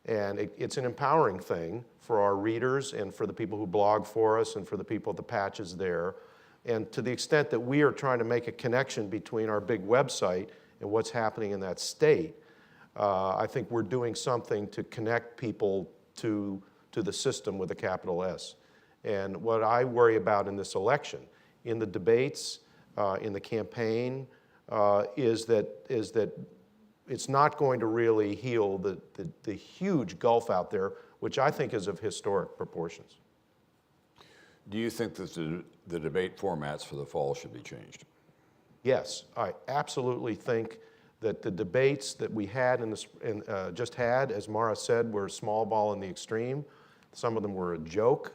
And it's an empowering thing for our readers and for the people who blog for us and for the people at the patches there. And to the extent that we are trying to make a connection between our big website and what's happening in that state, I think we're doing something to connect people to the system with a capital S. And what I worry about in this election, in the debates, in the campaign, is that it's not going to really heal the huge gulf out there, which I think is of historic proportions.
Do you think that the debate formats for the fall should be changed?
Yes, I absolutely think that the debates that we had just had, as Mara said, were small ball in the extreme. Some of them were a joke.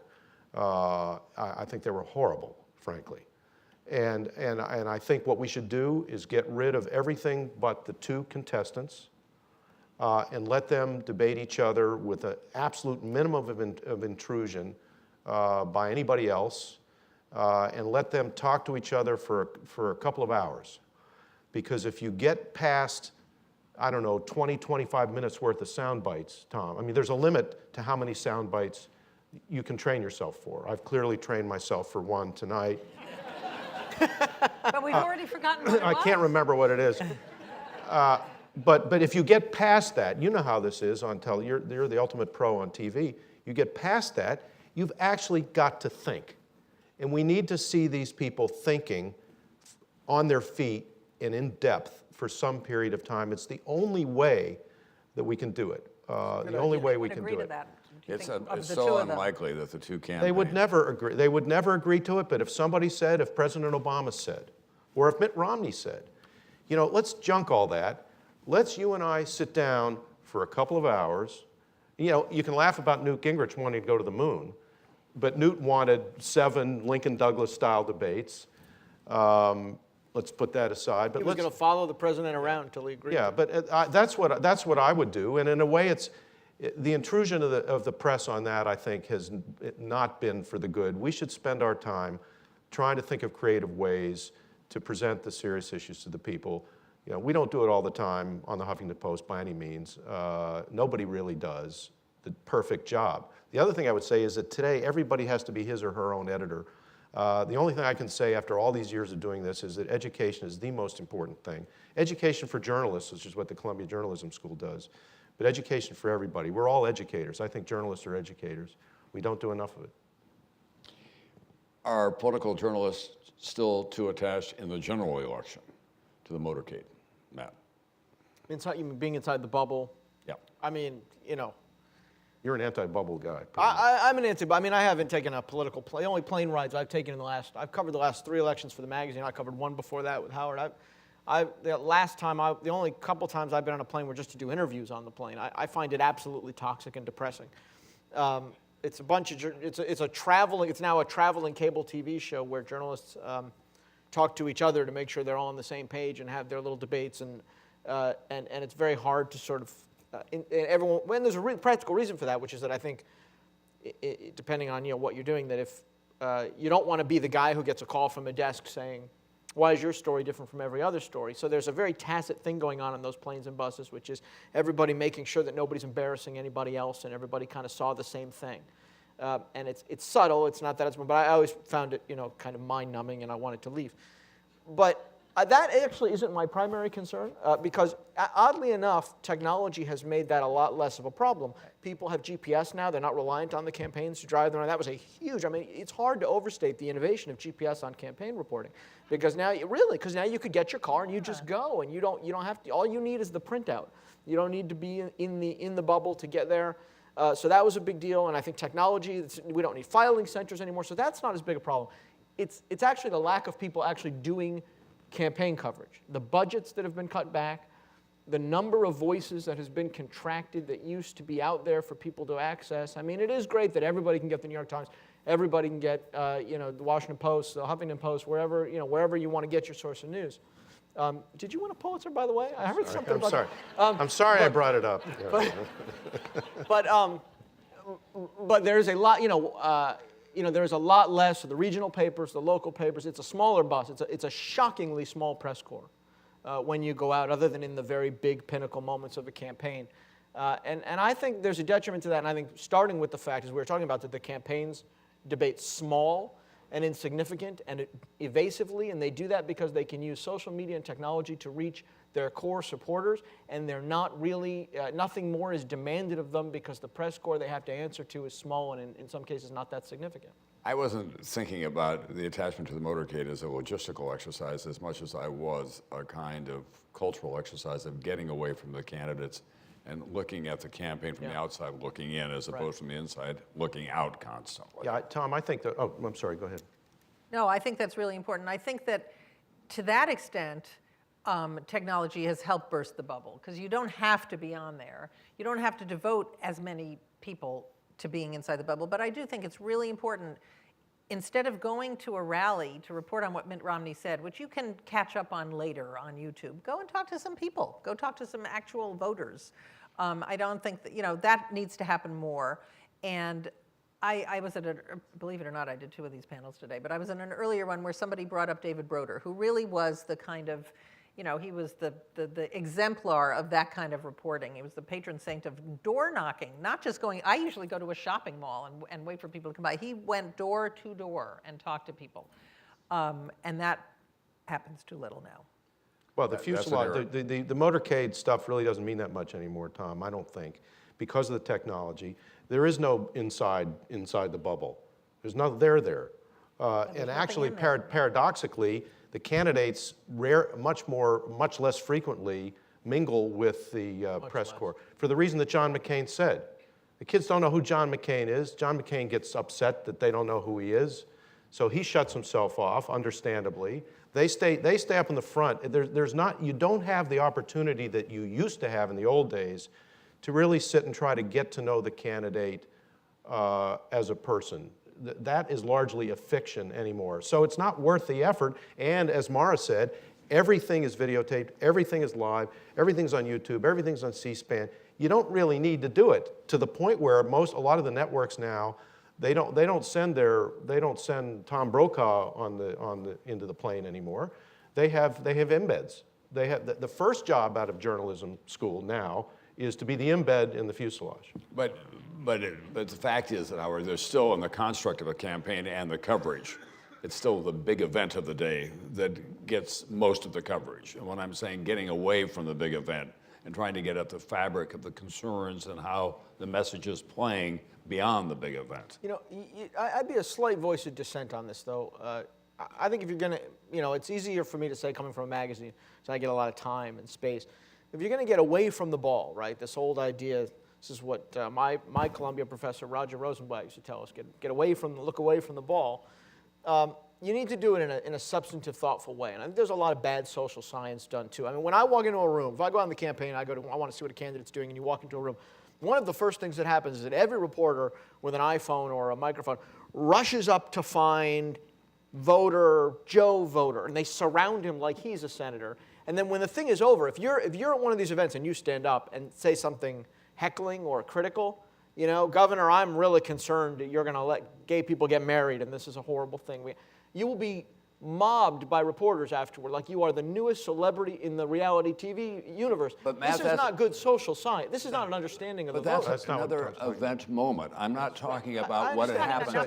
I think they were horrible, frankly. And I think what we should do is get rid of everything but the two contestants and let them debate each other with an absolute minimum of intrusion by anybody else, and let them talk to each other for a couple of hours. Because if you get past, 20, 25 minutes worth of sound bites, Tom, I mean, there's a limit to how many sound bites you can train yourself for. I've clearly trained myself for one tonight.
But we've already forgotten what it was.
I can't remember what it is. But if you get past that, you know how this is on television. You're the ultimate pro on TV. You get past that, you've actually got to think. And we need to see these people thinking on their feet and in depth for some period of time. It's the only way that we can do it. The only way we can do it.
It's so unlikely that the two can.
They would never agree. They would never agree to it. But if somebody said, if President Obama said, or if Mitt Romney said, let's junk all that. Let's you and I sit down for a couple of hours. You know, you can laugh about Newt Gingrich wanting to go to the moon, but Newt wanted 7 Lincoln Douglas style debates. Let's put that aside. But
He was going to follow the president around until he agreed.
yeah, but that's what I would do. And in a way, the intrusion of the press on that, I think, has not been for the good. We should spend our time trying to think of creative ways to present the serious issues to the people. You know, we don't do it all the time on the Huffington Post by any means. Nobody really does the perfect job. The other thing I would say is that today everybody has to be his or her own editor. The only thing I can say after all these years of doing this is that education is the most important thing. Education for journalists, which is what the Columbia Journalism School does, but education for everybody. We're all educators. I think journalists are educators. We don't do enough of it.
Are political journalists still too attached in the general election to the motorcade, Matt?
Being inside the bubble.
Yeah.
I mean, you know.
You're an anti-bubble guy.
I'm an I mean, I haven't taken a political plane. The only plane rides I've taken I've covered the last 3 elections for the magazine. I covered one before that with Howard. The only couple times I've been on a plane were just to do interviews on the plane. I find it absolutely toxic and depressing. It's a bunch of, it's now a traveling cable TV show where journalists talk to each other to make sure they're all on the same page and have their little debates, and it's very hard to sort of, everyone, when there's a practical reason for that, which is that I think, depending on what you're doing, that if you don't want to be the guy who gets a call from a desk saying, why is your story different from every other story? So there's a very tacit thing going on those planes and buses, which is everybody making sure that nobody's embarrassing anybody else and everybody kind of saw the same thing. And it's subtle, it's not that it's, but I always found it, kind of mind-numbing, and I wanted to leave. But that actually isn't my primary concern, because oddly enough, technology has made that a lot less of a problem. People have GPS now. They're not reliant on the campaigns to drive them around. That was a huge, it's hard to overstate the innovation of GPS on campaign reporting, because now, you could get your car and you just go, and you don't have to, all you need is the printout. You don't need to be in the bubble to get there. So that was a big deal, and I think technology, we don't need filing centers anymore, so that's not as big a problem. It's actually the lack of people actually doing campaign coverage. The budgets that have been cut back, the number of voices that has been contracted that used to be out there for people to access. It is great that everybody can get the New York Times, everybody can get the Washington Post, the Huffington Post, wherever you want to get your source of news. Did you win a Pulitzer, by the way? I heard something about that.
I'm sorry I brought it up.
But there's a lot, there's a lot less of the regional papers, the local papers. It's a smaller bus. It's a shockingly small press corps when you go out, other than in the very big pinnacle moments of a campaign. And I think there's a detriment to that. And I think starting with the fact, as we were talking about, that the campaigns debate small and insignificant and evasively, and they do that because they can use social media and technology to reach their core supporters, and they're not really, nothing more is demanded of them because the press corps they have to answer to is small and in some cases not that significant.
I wasn't thinking about the attachment to the motorcade as a logistical exercise as much as I was a kind of cultural exercise of getting away from the candidates and looking at the campaign from the outside looking in, as opposed from the inside looking out constantly.
Yeah, Tom, I think that, oh, I'm sorry, go ahead.
No, I think that's really important. I think that to that extent, technology has helped burst the bubble, because you don't have to be on there. You don't have to devote as many people to being inside the bubble. But I do think it's really important, instead of going to a rally to report on what Mitt Romney said, which you can catch up on later on YouTube, go and talk to some people. Go talk to some actual voters. I don't think that, that needs to happen more. And I was at believe it or not, I did 2 of these panels today, but I was in an earlier one where somebody brought up David Broder, who really was the kind of, he was the exemplar of that kind of reporting. He was the patron saint of door knocking, not just going, I usually go to a shopping mall and wait for people to come by. He went door to door and talked to people. And that happens too little now.
Well, the fuselage, the motorcade stuff really doesn't mean that much anymore, Tom, I don't think, because of the technology. There is no inside the bubble. There's no there. And actually, paradoxically, the candidates much less frequently mingle with the press corps, for the reason that John McCain said. The kids don't know who John McCain is. John McCain gets upset that they don't know who he is, so he shuts himself off, understandably. They stay up in the front. You don't have the opportunity that you used to have in the old days to really sit and try to get to know the candidate as a person. That is largely a fiction anymore. So it's not worth the effort. And as Mara said, everything is videotaped, everything is live, everything's on YouTube, everything's on C-SPAN. You don't really need to do it, to the point where a lot of the networks now, they don't send Tom Brokaw into the plane anymore. They have embeds. They have the first job out of journalism school now is to be the embed in the fuselage.
But the fact is that, Howard, they're still in the construct of a campaign and the coverage. It's still the big event of the day that gets most of the coverage. And when I'm saying getting away from the big event and trying to get at the fabric of the concerns and how the message is playing beyond the big event.
You know, I'd be a slight voice of dissent on this, though. I think if you're going to, you know, it's easier for me to say coming from a magazine, so I get a lot of time and space. If you're going to get away from the ball, right, this old idea, this is what my Columbia professor, Roger Rosenblatt, used to tell us, look away from the ball. You need to do it in a substantive, thoughtful way. And I think there's a lot of bad social science done, too. I mean, when I walk into a room, if I go out on the campaign, I want to see what a candidate's doing, and you walk into a room, one of the first things that happens is that every reporter with an iPhone or a microphone rushes up to find Joe Voter, and they surround him like he's a senator. And then when the thing is over, if you're at one of these events and you stand up and say something heckling or critical, you know, Governor, I'm really concerned that you're going to let gay people get married, and this is a horrible thing. You will be mobbed by reporters afterward, like you are the newest celebrity in the reality TV universe.
But Matt,
this is not good social science. This is not an understanding of the vote.
That's another event moment. I'm not talking about what happens.
I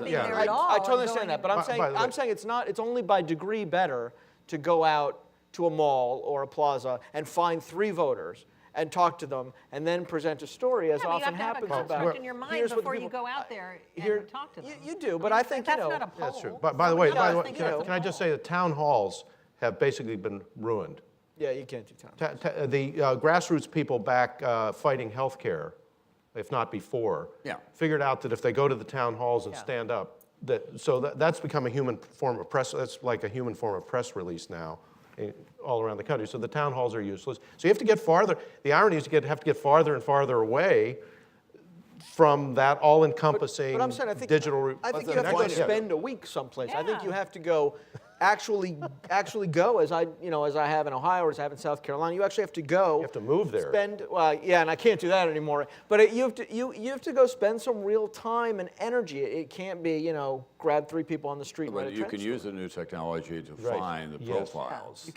totally understand that, but I'm saying it's only by degree better to go out to a mall or a plaza and find 3 voters and talk to them, and then present a story, as often happens about.
You have to have a construct in your mind before you go out there and talk to them.
You do, but I think,
that's not a poll.
That's true. By the way, can I just say that town halls have basically been ruined.
Yeah, you can't do town halls.
The grassroots people back fighting health care, if not before, figured out that if they go to the town halls and stand up, that's become a human form of press. That's like a human form of press release now, all around the country. So the town halls are useless. So you have to get farther. The irony is you have to get farther and farther away from that all-encompassing digital.
I think you have to go spend a week someplace. I think you have to go, actually go, as I have in Ohio or as I have in South Carolina. You actually have to go.
You have to move there.
And I can't do that anymore. But you have to go spend some real time and energy. It can't be, grab 3 people on the street.
But you can use the new technology to find the profiles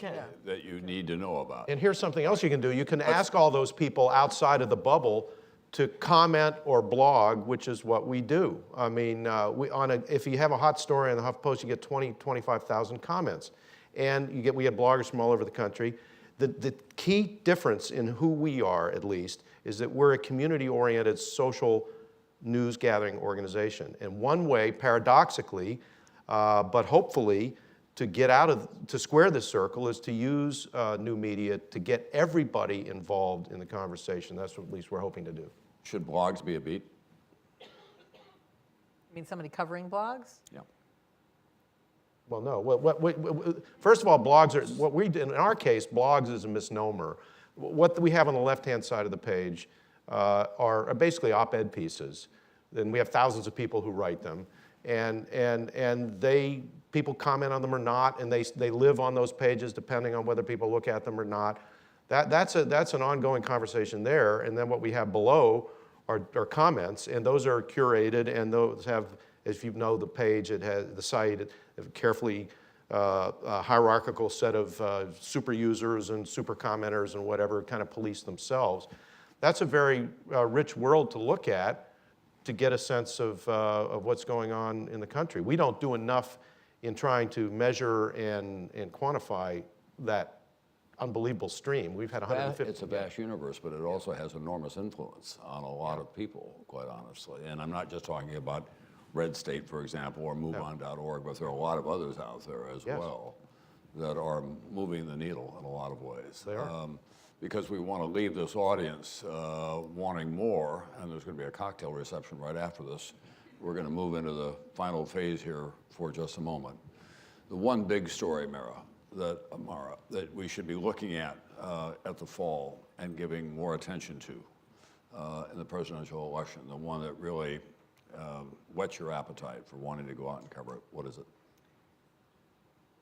that you need to know about.
And here's something else you can do. You can ask all those people outside of the bubble to comment or blog, which is what we do. I mean, if you have a hot story on the Huff Post, you get 25,000 comments. And we get bloggers from all over the country. The key difference in who we are, at least, is that we're a community-oriented social news gathering organization. And one way, paradoxically, but hopefully, to square this circle is to use new media to get everybody involved in the conversation. That's what at least we're hoping to do.
Should blogs be a beat?
You mean somebody covering blogs?
Yeah.
Well, no. First of all, blogs are, what we do, in our case, blogs is a misnomer. What we have on the left-hand side of the page are basically op-ed pieces. And we have thousands of people who write them. And people comment on them or not, and they live on those pages depending on whether people look at them or not. That's an ongoing conversation there. And then what we have below are comments, and those are curated, and those have, if you know the page, it has the site, a carefully hierarchical set of super users and super commenters and whatever kind of police themselves. That's a very rich world to look at to get a sense of what's going on in the country. We don't do enough in trying to measure and quantify that unbelievable stream. We've had 150.
It's a vast universe, but it also has enormous influence on a lot of people, quite honestly. And I'm not just talking about Red State, for example, or MoveOn.org, but there are a lot of others out there as well that are moving the needle in a lot of ways.
They are.
Because we want to leave this audience wanting more, and there's going to be a cocktail reception right after this. We're going to move into the final phase here for just a moment. The one big story, Mara, that, Amara, that we should be looking at the fall and giving more attention to in the presidential election, the one that really whets your appetite for wanting to go out and cover it? What is it?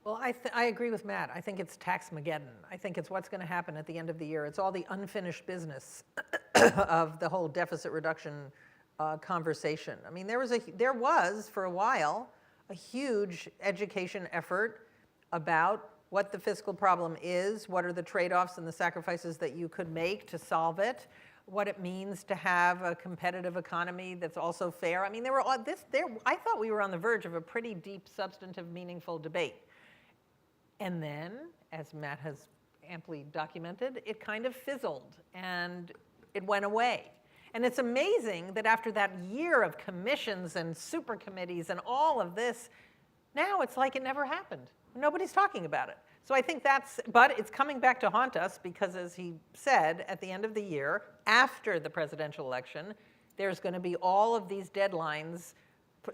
Well, I agree with Matt. I think it's Tax-mageddon. I think it's what's going to happen at the end of the year. It's all the unfinished business of the whole deficit reduction conversation. I mean, there was for a while a huge education effort about what the fiscal problem is, what are the trade-offs and the sacrifices that you could make to solve it, what it means to have a competitive economy that's also fair. I mean, I thought we were on the verge of a pretty deep, substantive, meaningful debate. And then, as Matt has amply documented, it kind of fizzled and it went away. And it's amazing that after that year of commissions and super committees and all of this, now it's like it never happened. Nobody's talking about it. So I think but it's coming back to haunt us because, as he said, at the end of the year, after the presidential election, there's going to be all of these deadlines,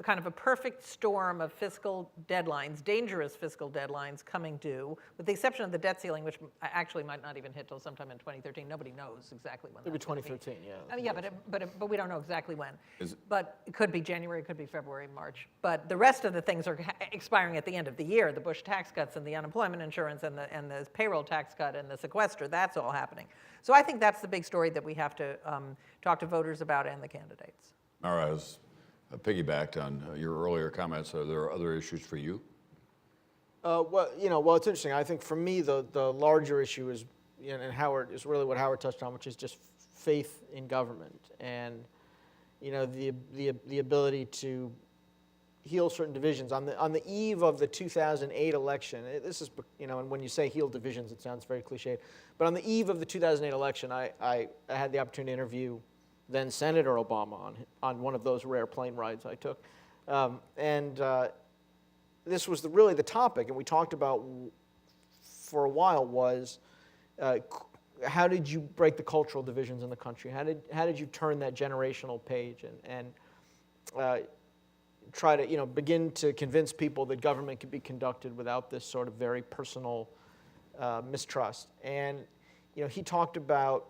kind of a perfect storm of fiscal deadlines, dangerous fiscal deadlines coming due, with the exception of the debt ceiling, which actually might not even hit till sometime in 2013. Nobody knows exactly when.
Maybe 2013, yeah.
I mean, yeah, but we don't know exactly when. But it could be January, it could be February, March. But the rest of the things are expiring at the end of the year. The Bush tax cuts and the unemployment insurance and the payroll tax cut and the sequester, that's all happening. So I think that's the big story that we have to talk to voters about and the candidates.
Mara has piggybacked on your earlier comments. Are there other issues for you?
Well, it's interesting. I think for me, the larger issue is, and Howard is really what Howard touched on, which is just faith in government and, the ability to heal certain divisions. On the eve of the 2008 election, this is, and when you say heal divisions, it sounds very cliched, but on the eve of the 2008 election, I had the opportunity to interview then Senator Obama on one of those rare plane rides I took. This was really the topic, and we talked about for a while was how did you break the cultural divisions in the country? How did you turn that generational page and try to begin to convince people that government could be conducted without this sort of very personal mistrust? And he talked about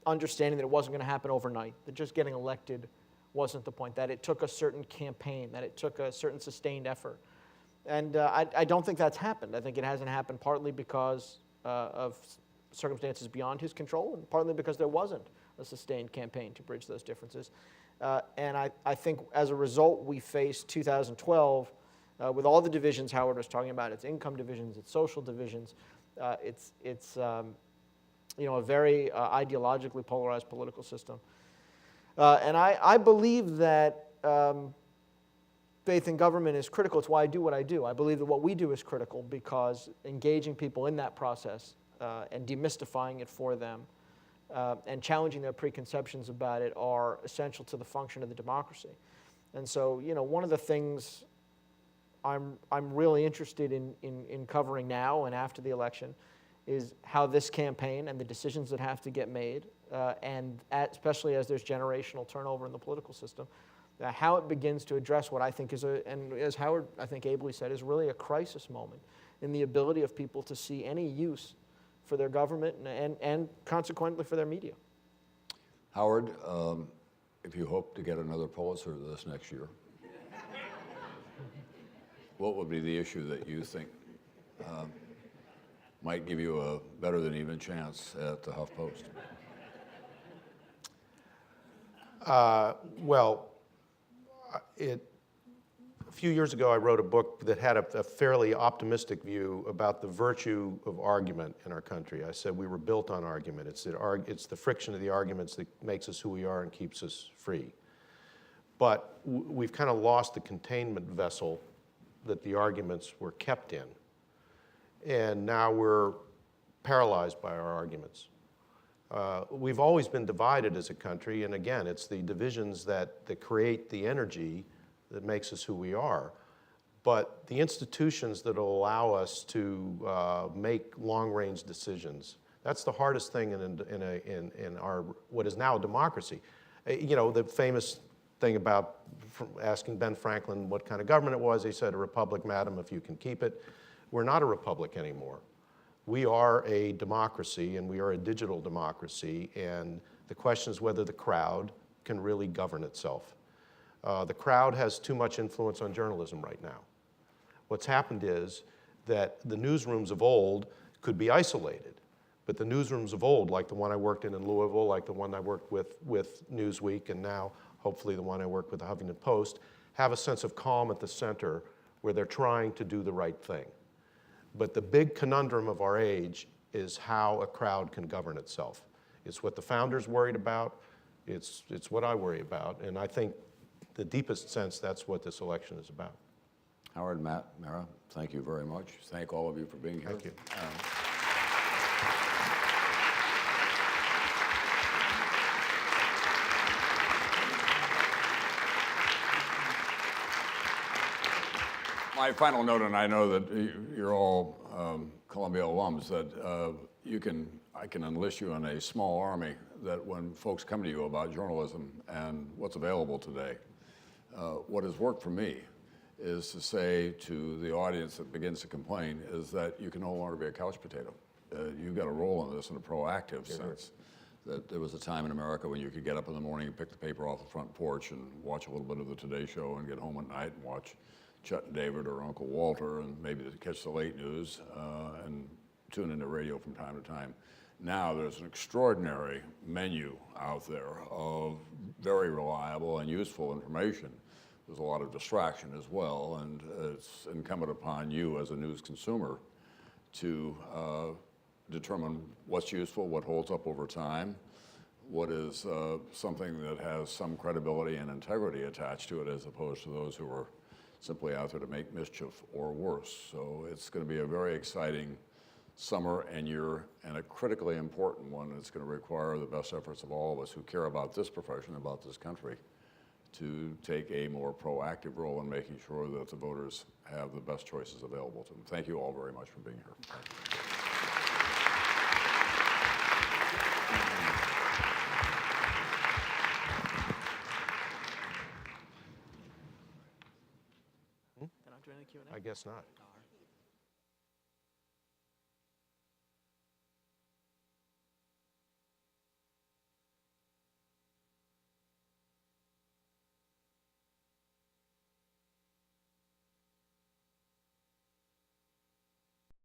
understanding that it wasn't going to happen overnight, that just getting elected wasn't the point, that it took a certain campaign, that it took a certain sustained effort. And I don't think that's happened. I think it hasn't happened partly because of circumstances beyond his control and partly because there wasn't a sustained campaign to bridge those differences. And I think as a result, we faced 2012 with all the divisions Howard was talking about, its income divisions, its social divisions, it's a very ideologically polarized political system. And I believe that faith in government is critical. It's why I do what I do. I believe that what we do is critical because engaging people in that process and demystifying it for them and challenging their preconceptions about it are essential to the function of the democracy. And so, one of the things I'm really interested in covering now and after the election is how this campaign and the decisions that have to get made, especially as there's generational turnover in the political system, how it begins to address what I think is and as Howard, I think, ably said, is really a crisis moment in the ability of people to see any use for their government and consequently for their media.
Howard, if you hope to get another Pulitzer this next year, what would be the issue that you think might give you a better than even chance at the HuffPost?
A few years ago, I wrote a book that had a fairly optimistic view about the virtue of argument in our country. I said we were built on argument. It's the friction of the arguments that makes us who we are and keeps us free. But we've kind of lost the containment vessel that the arguments were kept in. And now we're paralyzed by our arguments. We've always been divided as a country, and again, it's the divisions that create the energy that makes us who we are. But the institutions that will allow us to make long-range decisions, that's the hardest thing in our what is now a democracy. The famous thing about asking Ben Franklin what kind of government it was, he said, "A republic, madam, if you can keep it." we're not a republic anymore. We are a democracy, and we are a digital democracy, and the question is whether the crowd can really govern itself. The crowd has too much influence on journalism right now. What's happened is that the newsrooms of old could be isolated, but the newsrooms of old, like the one I worked in Louisville, like the one I worked with Newsweek, and now hopefully the one I work with the Huffington Post, have a sense of calm at the center where they're trying to do the right thing. But the big conundrum of our age is how a crowd can govern itself. It's what the founders worried about, it's what I worry about, and I think the deepest sense that's what this election is about.
Howard, Matt, Mara, thank you very much. Thank all of you for being here.
Thank you.
My final note, and I know that you're all Columbia alums, that I can enlist you in a small army, that when folks come to you about journalism and what's available today, what has worked for me is to say to the audience that begins to complain is that you can no longer be a couch potato. You've got a role in this in a proactive sense. That there was a time in America when you could get up in the morning and pick the paper off the front porch and watch a little bit of the Today Show and get home at night and watch Chet and David or Uncle Walter and maybe to catch the late news and tune into radio from time to time. Now there's an extraordinary menu out there of very reliable and useful information. There's a lot of distraction as well, and it's incumbent upon you as a news consumer to determine what's useful, what holds up over time, what is something that has some credibility and integrity attached to it as opposed to those who are simply out there to make mischief or worse. So it's going to be a very exciting summer and a critically important one. It's going to require the best efforts of all of us who care about this profession, about this country, to take a more proactive role in making sure that the voters have the best choices available to them. Thank you all very much for being here.
They're not doing the Q&A?
I guess not.